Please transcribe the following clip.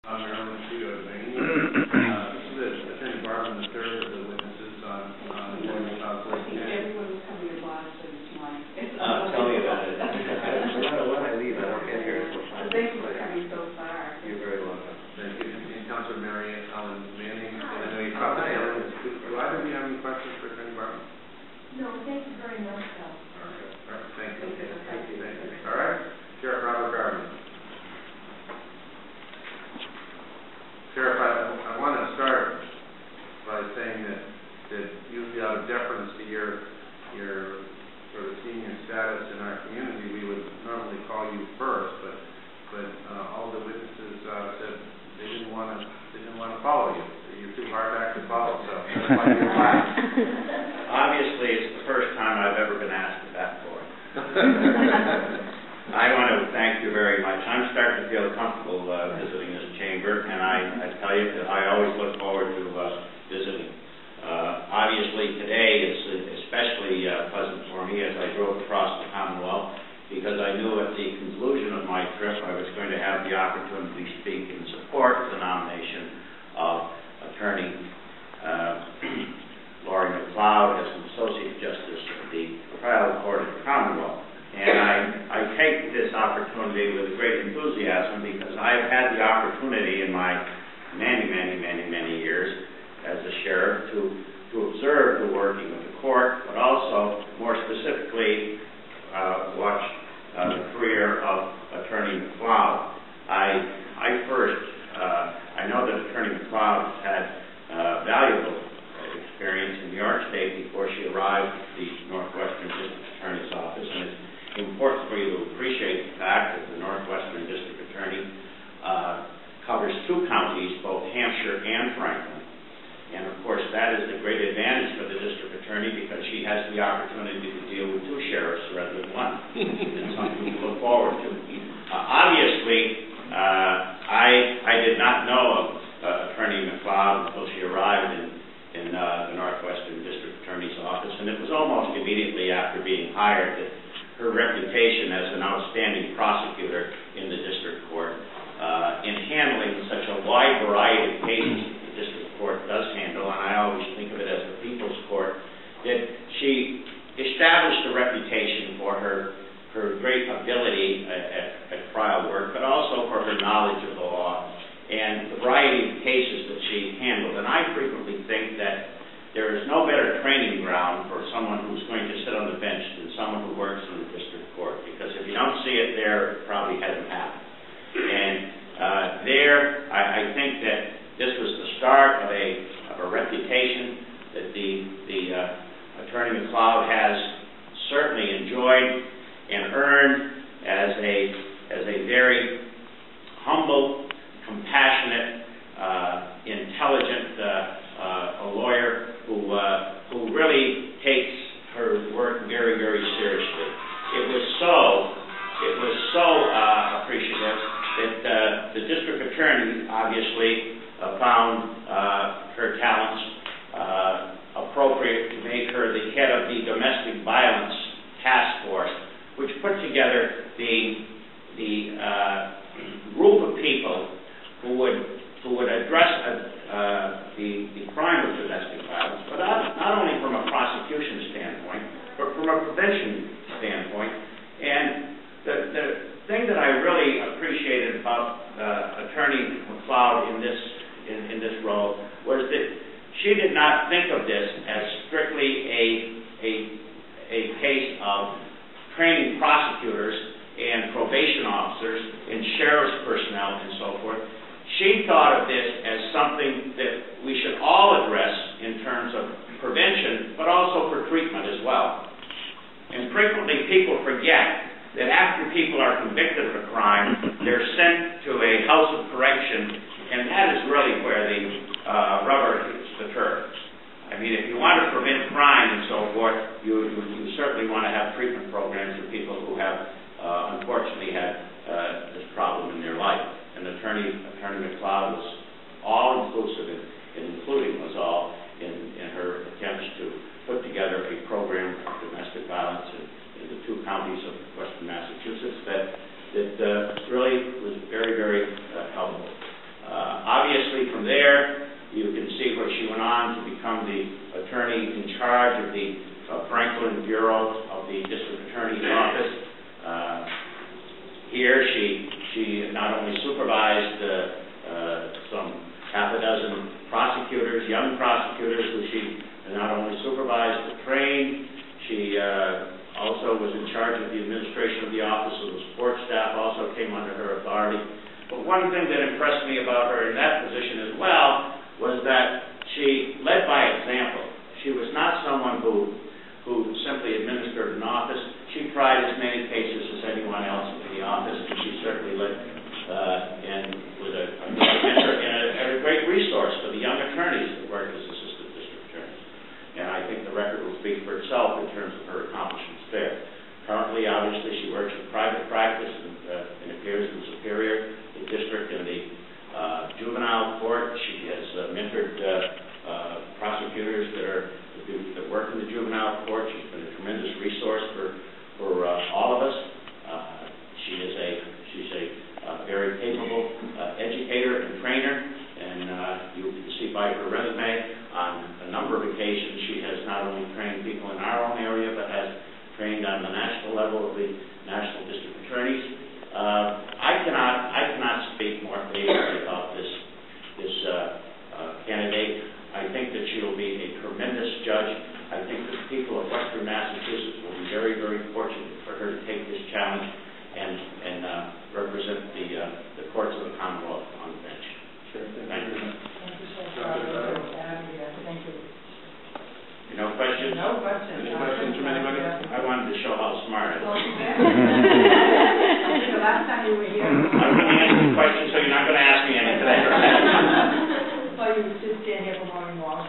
This is Attorney Barber, the third of the witnesses on Laurie South Lake. Everyone was coming to watch this morning. Tell me about it. When I leave, I don't get here until 5. Thank you for coming so far. You're very welcome. Thank you. And Councilor Mary Ellen Manning, and I know you probably do either of you have any questions for Attorney Barber? No, thank you very much, though. Okay. All right. Thank you. Thank you. All right. Sheriff Robert Garvin. Sheriff, I want to start by saying that usually out of deference to your sort of senior status in our community, we would normally call you first, but all the witnesses said they didn't want to follow you. You're too hard act to follow, so that's why you're last. Obviously, it's the first time I've ever been asked at that point. I want to thank you very much. I'm starting to feel comfortable visiting this chamber, and I tell you that I always look forward to visiting. Obviously, today is especially pleasant for me as I drove across the Commonwealth, because I knew at the conclusion of my trip I was going to have the opportunity to speak in support of the nomination of Attorney Laurie MacLeod as an Associate Justice of the Trial Court of the Commonwealth. And I take this opportunity with great enthusiasm because I've had the opportunity in my many years as a sheriff to observe the working of the court, but also, more specifically, watch the career of Attorney MacLeod. I know that Attorney MacLeod had valuable experience in New York State before she arrived at the Northwestern District Attorney's Office, and it's important for you to appreciate the fact that the Northwestern District Attorney covers 2 counties, both Hampshire and Franklin. And of course, that is the great advantage for the District Attorney because she has the opportunity to deal with 2 sheriffs rather than 1. And something to look forward to. Obviously, I did not know of Attorney MacLeod until she arrived in the Northwestern District Attorney's Office, and it was almost immediately after being hired that her reputation as an outstanding prosecutor in the district court, in handling such a wide variety of cases that the district court does handle, and I always think of it as the people's court, that she established a reputation for her great ability at trial work, but also for her knowledge of the law and the variety of cases that she handled. And I frequently think that there is no better training ground for someone who's going to sit on the bench than someone who works in the district court, because if you don't see it there, it probably hasn't happened. And I think that this was the start of a reputation that the Attorney MacLeod has certainly enjoyed and earned as a very humble, compassionate, intelligent a lawyer who really takes her work very seriously. It was so appreciative that the district attorney obviously found her talents appropriate to make her the head of the domestic violence task force, which put together the group of people who would address the crime of domestic violence, but not only from a prosecution standpoint, but from a prevention standpoint. And the thing that I really appreciated about Attorney MacLeod in this role was that she did not think of this as strictly a case of training prosecutors and probation officers and sheriff's personnel and so forth. She thought of this as something that we should all address in terms of prevention, but also for treatment as well. And frequently people forget that after people are convicted of a crime, they're sent to a house of correction, and that is really where the rubber hits the turf. I mean, if you want to prevent crime and so forth, you certainly want to have treatment programs for people who have unfortunately had this problem in their life. And Attorney MacLeod was all-inclusive, including us all, in her attempts to put together a program of domestic violence in the 2 counties of western Massachusetts that really was very helpful. become the attorney in charge of the Franklin Bureau of the District Attorney's Office. Here, she not only supervised some half a dozen prosecutors, young prosecutors, who she not only supervised but trained. She also was in charge of the administration of the office, so the support staff also came under her authority. But one thing that impressed me about her in that position as well was that she led by example. She was not someone who simply administered an office. She tried as many cases as anyone else in the office, and she certainly led and was a great mentor and a great resource for the young attorneys that worked as assistant district attorneys. And I think the record will speak for itself in terms of her accomplishments there. Currently, obviously, she works in private practice and appears in Superior, the district, and the juvenile court. She has mentored prosecutors that work in the juvenile court. She's been a tremendous resource for all of us. She's a very capable educator and trainer, and you can see by her resume on a number of occasions she has not only trained people in our own area, but has trained on the national level of the national district attorneys. I cannot speak more favorably about this candidate. I think that she will be a tremendous judge. I think that the people of Western Massachusetts will be very, very fortunate for her to take this challenge and represent the courts of the Commonwealth on the bench. Sure. Thank you. Thank you so much. Thank you. No questions? No questions. Any questions from anybody? I wanted to show how smart I was. The last time you were here. I'm going to answer the questions, so you're not going to ask me anything. Well, you just stand here for morning walk.